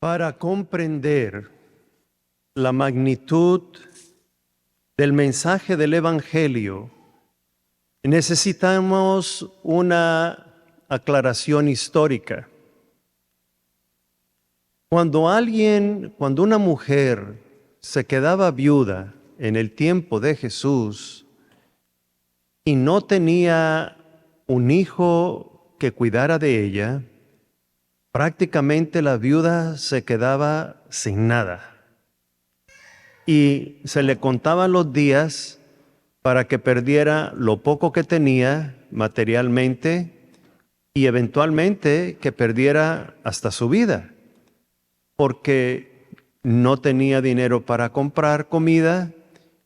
Para comprender la magnitud del mensaje del Evangelio, necesitamos una aclaración histórica. Cuando una mujer se quedaba viuda en el tiempo de Jesús y no tenía un hijo que cuidara de ella, prácticamente la viuda se quedaba sin nada. Y se le contaban los días para que perdiera lo poco que tenía materialmente y eventualmente que perdiera hasta su vida, porque no tenía dinero para comprar comida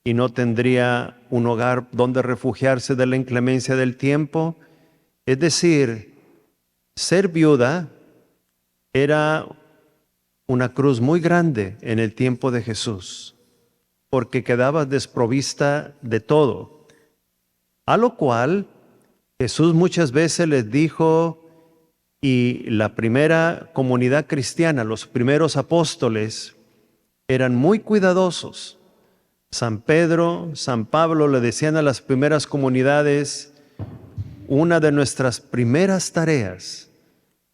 y no tendría un hogar donde refugiarse de la inclemencia del tiempo. Es decir, ser viuda era una cruz muy grande en el tiempo de Jesús, porque quedabas desprovista de todo. A lo cual Jesús muchas veces les dijo, y la primera comunidad cristiana, los primeros apóstoles, eran muy cuidadosos. San Pedro, San Pablo le decían a las primeras comunidades, una de nuestras primeras tareas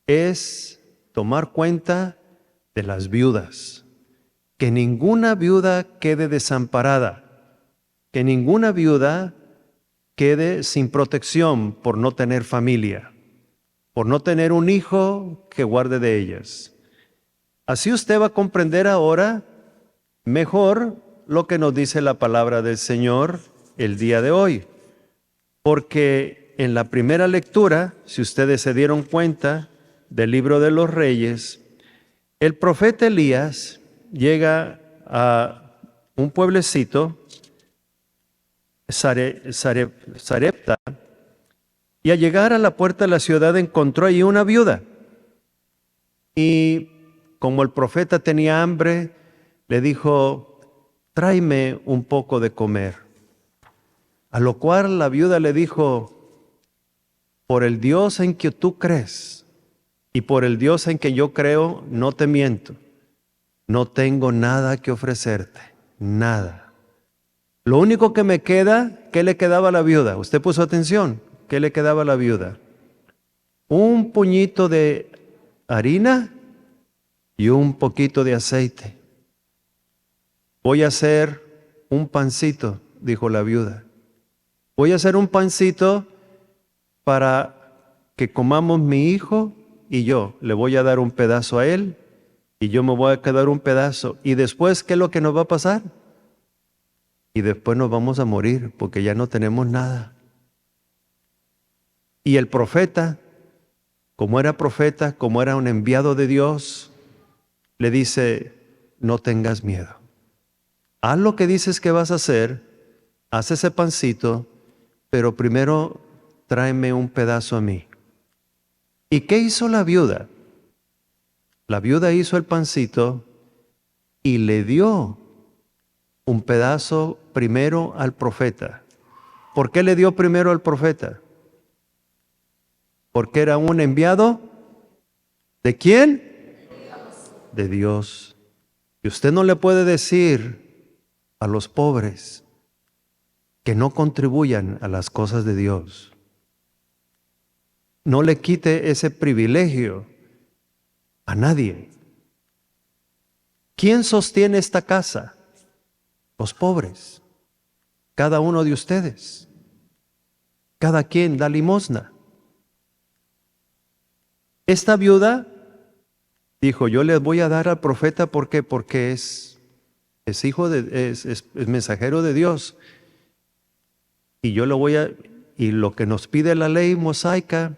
es tomar cuenta de las viudas. Que ninguna viuda quede desamparada, que ninguna viuda quede sin protección por no tener familia, por no tener un hijo que guarde de ellas. Así usted va a comprender ahora mejor lo que nos dice la palabra del Señor el día de hoy. Porque en la primera lectura, si ustedes se dieron cuenta del libro de los Reyes, el profeta Elías llega a un pueblecito, Sarepta, y al llegar a la puerta de la ciudad encontró allí una viuda. Y como el profeta tenía hambre, le dijo, tráeme un poco de comer. A lo cual la viuda le dijo, por el Dios en que tú crees y por el Dios en que yo creo, no te miento. No tengo nada que ofrecerte, nada. Lo único que me queda, ¿qué le quedaba a la viuda? ¿Usted puso atención? ¿Qué le quedaba a la viuda? Un puñito de harina y un poquito de aceite. Voy a hacer un pancito, dijo la viuda. Voy a hacer un pancito para que comamos mi hijo y yo. Le voy a dar un pedazo a él y yo me voy a quedar un pedazo. ¿Y después qué es lo que nos va a pasar? Y después nos vamos a morir porque ya no tenemos nada. Y el profeta, como era un enviado de Dios, le dice, no tengas miedo. Haz lo que dices que vas a hacer, haz ese pancito, pero primero tráeme un pedazo a mí. ¿Y qué hizo la viuda? La viuda hizo el pancito y le dio un pedazo primero al profeta. ¿Por qué le dio primero al profeta? Porque era un enviado. ¿De quién? De Dios. Y usted no le puede decir a los pobres que no contribuyan a las cosas de Dios. No le quite ese privilegio a nadie. ¿Quién sostiene esta casa? Los pobres. Cada uno de ustedes. Cada quien da limosna. Esta viuda dijo, yo les voy a dar al profeta, ¿por qué? Porque es mensajero de Dios. Y y lo que nos pide la ley mosaica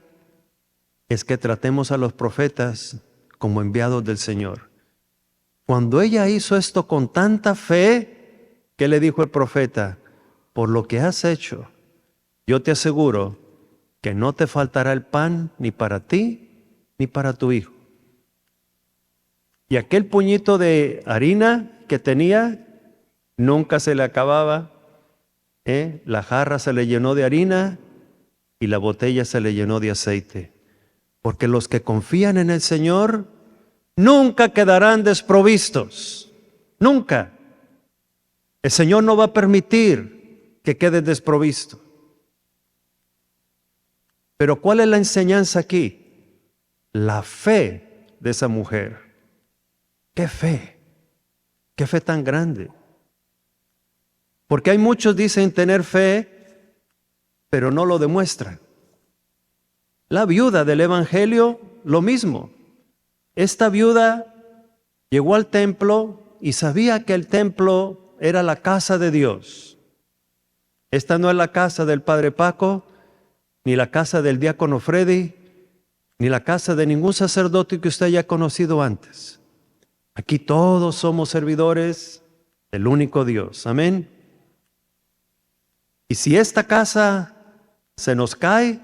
es que tratemos a los profetas como enviados del Señor. Cuando ella hizo esto con tanta fe, ¿qué le dijo el profeta? Por lo que has hecho, yo te aseguro que no te faltará el pan ni para ti ni para tu hijo. Y aquel puñito de harina que tenía nunca se le acababa. La jarra se le llenó de harina y la botella se le llenó de aceite. Porque los que confían en el Señor nunca quedarán desprovistos. Nunca. El Señor no va a permitir que quedes desprovisto. Pero ¿cuál es la enseñanza aquí? La fe de esa mujer. ¡Qué fe! ¡Qué fe tan grande! Porque hay muchos dicen tener fe, pero no lo demuestran. La viuda del Evangelio, lo mismo. Esta viuda llegó al templo y sabía que el templo era la casa de Dios. Esta no es la casa del Padre Paco, ni la casa del diácono Freddy, ni la casa de ningún sacerdote que usted haya conocido antes. Aquí todos somos servidores del único Dios. Amén. Y si esta casa se nos cae,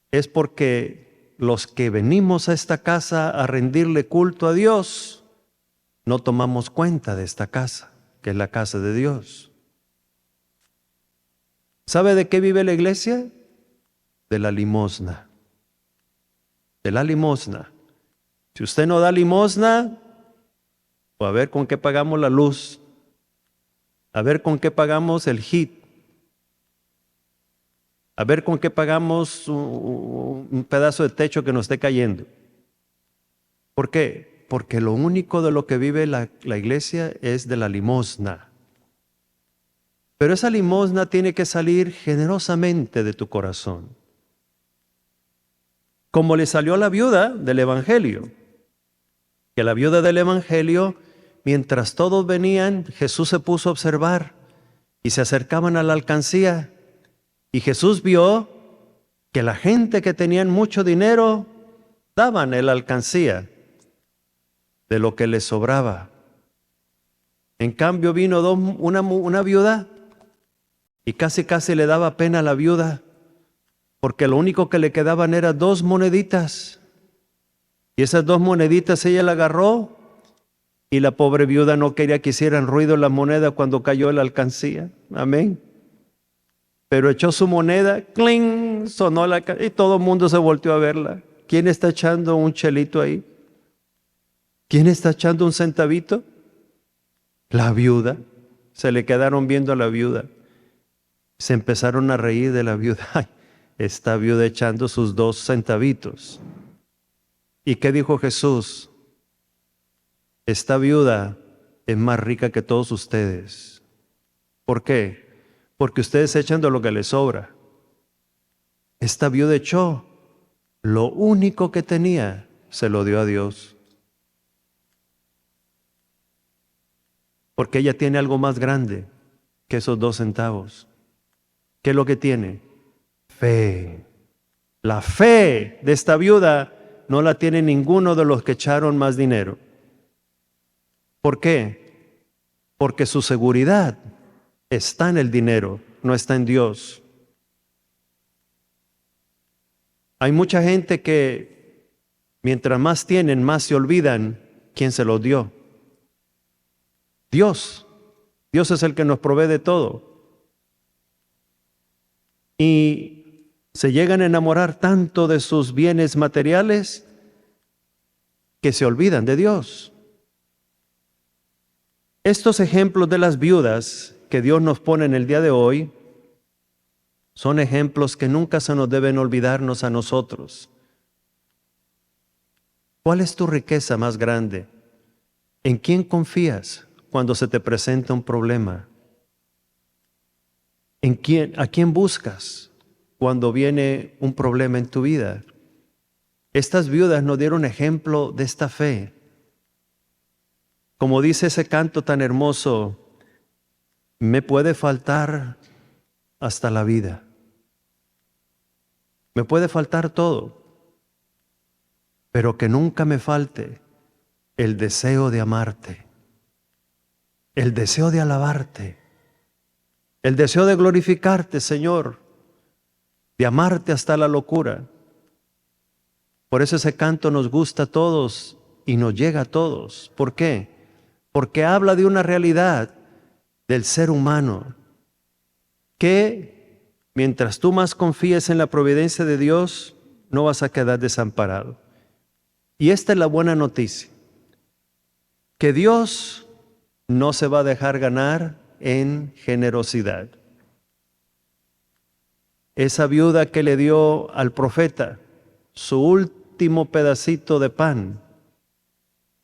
es porque los que venimos a esta casa a rendirle culto a Dios, no tomamos cuenta de esta casa, que es la casa de Dios. ¿Sabe de qué vive la iglesia? De la limosna. De la limosna. Si usted no da limosna, pues a ver con qué pagamos la luz, a ver con qué pagamos el HIT, a ver con qué pagamos un pedazo de techo que nos esté cayendo. ¿Por qué? Porque lo único de lo que vive la iglesia es de la limosna. Pero esa limosna tiene que salir generosamente de tu corazón. Como le salió a la viuda del Evangelio. Que la viuda del Evangelio, mientras todos venían, Jesús se puso a observar y se acercaban a la alcancía. Y Jesús vio que la gente que tenían mucho dinero daban en la alcancía de lo que les sobraba. En cambio vino una viuda y casi le daba pena a la viuda porque lo único que le quedaban eran 2 moneditas. Y esas 2 moneditas ella la agarró y la pobre viuda no quería que hicieran ruido la moneda cuando cayó en la alcancía. Amén. Pero echó su moneda, ¡cling! Sonó y todo el mundo se volteó a verla. ¿Quién está echando un chelito ahí? ¿Quién está echando un centavito? La viuda. Se le quedaron viendo a la viuda. Se empezaron a reír de la viuda. ¡Ay! Esta viuda echando sus 2 centavitos. ¿Y qué dijo Jesús? Esta viuda es más rica que todos ustedes. ¿Por qué? Porque ustedes echan de lo que les sobra. Esta viuda echó lo único que tenía, se lo dio a Dios. Porque ella tiene algo más grande que esos 2 centavos. ¿Qué es lo que tiene? Fe. La fe de esta viuda no la tiene ninguno de los que echaron más dinero. ¿Por qué? Porque su seguridad está en el dinero, no está en Dios. Hay mucha gente que mientras más tienen, más se olvidan quién se los dio. Dios. Dios es el que nos provee de todo. Y se llegan a enamorar tanto de sus bienes materiales que se olvidan de Dios. Estos ejemplos de las viudas que Dios nos pone en el día de hoy son ejemplos que nunca se nos deben olvidarnos a nosotros. ¿Cuál es tu riqueza más grande? ¿En quién confías cuando se te presenta un problema? ¿A quién buscas cuando viene un problema en tu vida? Estas viudas nos dieron ejemplo de esta fe. Como dice ese canto tan hermoso, me puede faltar hasta la vida. Me puede faltar todo, pero que nunca me falte el deseo de amarte, el deseo de alabarte, el deseo de glorificarte, Señor, de amarte hasta la locura. Por eso ese canto nos gusta a todos y nos llega a todos. ¿Por qué? Porque habla de una realidad del ser humano que mientras tú más confíes en la providencia de Dios, no vas a quedar desamparado. Y esta es la buena noticia, que Dios no se va a dejar ganar en generosidad. Esa viuda que le dio al profeta su último pedacito de pan,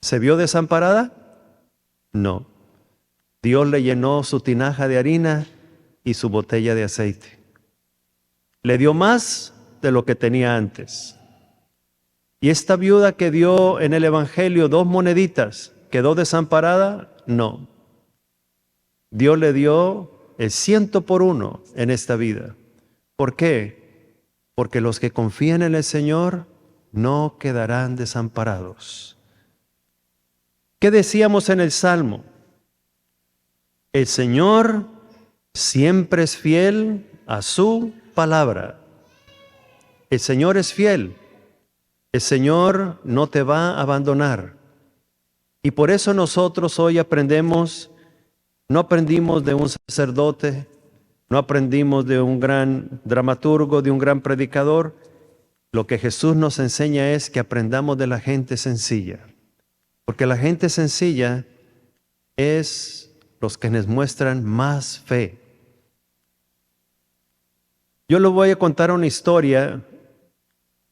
¿se vio desamparada? No. Dios le llenó su tinaja de harina y su botella de aceite. Le dio más de lo que tenía antes. Y esta viuda que dio en el Evangelio 2 moneditas, ¿quedó desamparada? No. Dios le dio el 100 por 1 en esta vida. ¿Por qué? Porque los que confían en el Señor no quedarán desamparados. ¿Qué decíamos en el Salmo? El Señor siempre es fiel a su palabra. El Señor es fiel. El Señor no te va a abandonar. Y por eso nosotros hoy no aprendimos de un sacerdote, no aprendimos de un gran dramaturgo, de un gran predicador. Lo que Jesús nos enseña es que aprendamos de la gente sencilla. Porque la gente sencilla es los que nos muestran más fe. Yo les voy a contar una historia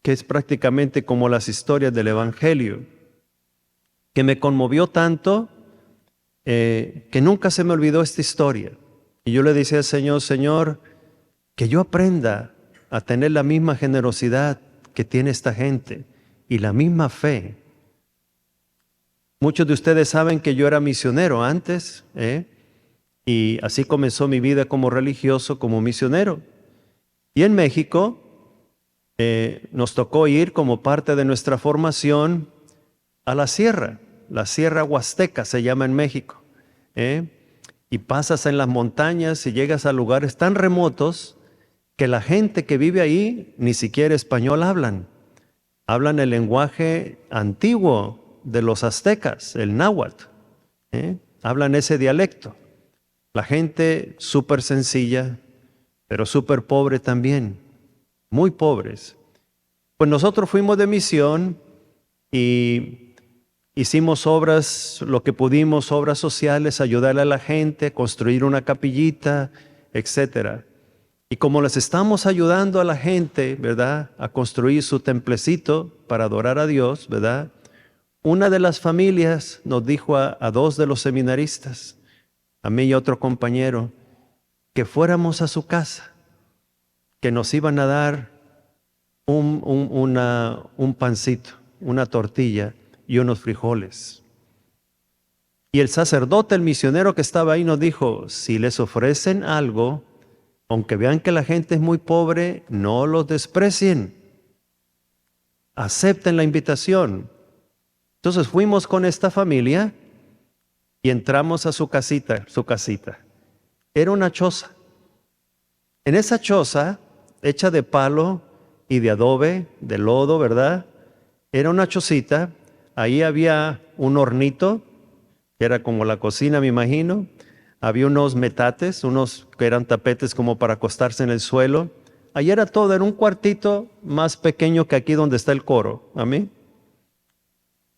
que es prácticamente como las historias del Evangelio, que me conmovió tanto que nunca se me olvidó esta historia. Y yo le decía al Señor, Señor, que yo aprenda a tener la misma generosidad que tiene esta gente y la misma fe. Muchos de ustedes saben que yo era misionero antes, y así comenzó mi vida como religioso, como misionero. Y en México nos tocó ir como parte de nuestra formación a la Sierra Huasteca se llama en México. Y pasas en las montañas y llegas a lugares tan remotos que la gente que vive ahí ni siquiera español hablan. Hablan el lenguaje antiguo de los aztecas, el náhuatl. Hablan ese dialecto. La gente súper sencilla, pero súper pobre también, muy pobres. Pues nosotros fuimos de misión y hicimos obras, lo que pudimos, obras sociales, ayudarle a la gente, construir una capillita, etc. Y como les estamos ayudando a la gente, ¿verdad?, a construir su templecito para adorar a Dios, ¿verdad?, una de las familias nos dijo a 2 de los seminaristas, a mí y a otro compañero, que fuéramos a su casa, que nos iban a dar un pancito, una tortilla y unos frijoles. Y el sacerdote, el misionero que estaba ahí, nos dijo, si les ofrecen algo, aunque vean que la gente es muy pobre, no los desprecien. Acepten la invitación. Entonces fuimos con esta familia y entramos a su casita. Era una choza. En esa choza, hecha de palo y de adobe, de lodo, ¿verdad? Era una chocita. Ahí había un hornito, que era como la cocina, me imagino. Había unos metates, unos que eran tapetes como para acostarse en el suelo. Ahí era todo, era un cuartito más pequeño que aquí donde está el coro. Amén.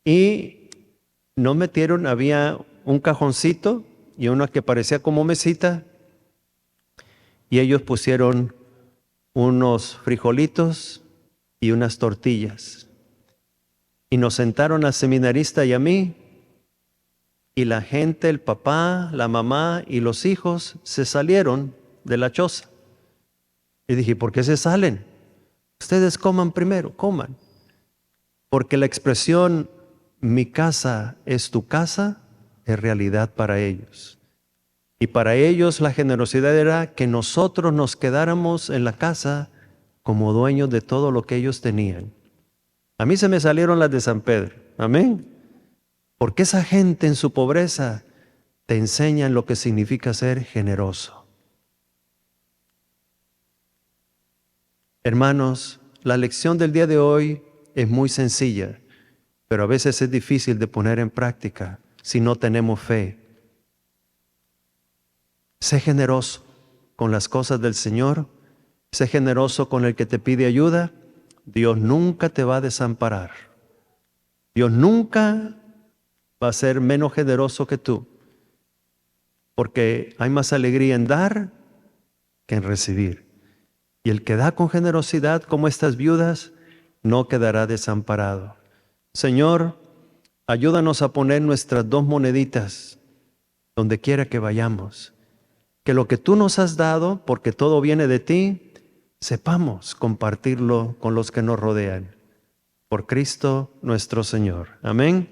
Y nos metieron, había un cajoncito y una que parecía como mesita. Y ellos pusieron unos frijolitos y unas tortillas. Y nos sentaron al seminarista y a mí. Y la gente, el papá, la mamá y los hijos se salieron de la choza. Y dije, ¿por qué se salen? Ustedes coman primero, coman. Porque la expresión, mi casa es tu casa, es realidad para ellos. Y para ellos la generosidad era que nosotros nos quedáramos en la casa como dueños de todo lo que ellos tenían. A mí se me salieron las de San Pedro. Amén. Porque esa gente en su pobreza te enseñan lo que significa ser generoso. Hermanos, la lección del día de hoy es muy sencilla, pero a veces es difícil de poner en práctica si no tenemos fe. Sé generoso con las cosas del Señor, sé generoso con el que te pide ayuda. Dios nunca te va a desamparar. Dios nunca va a ser menos generoso que tú, porque hay más alegría en dar que en recibir. Y el que da con generosidad, como estas viudas, no quedará desamparado. Señor, ayúdanos a poner nuestras 2 moneditas donde quiera que vayamos. Que lo que tú nos has dado, porque todo viene de ti, sepamos compartirlo con los que nos rodean. Por Cristo nuestro Señor. Amén.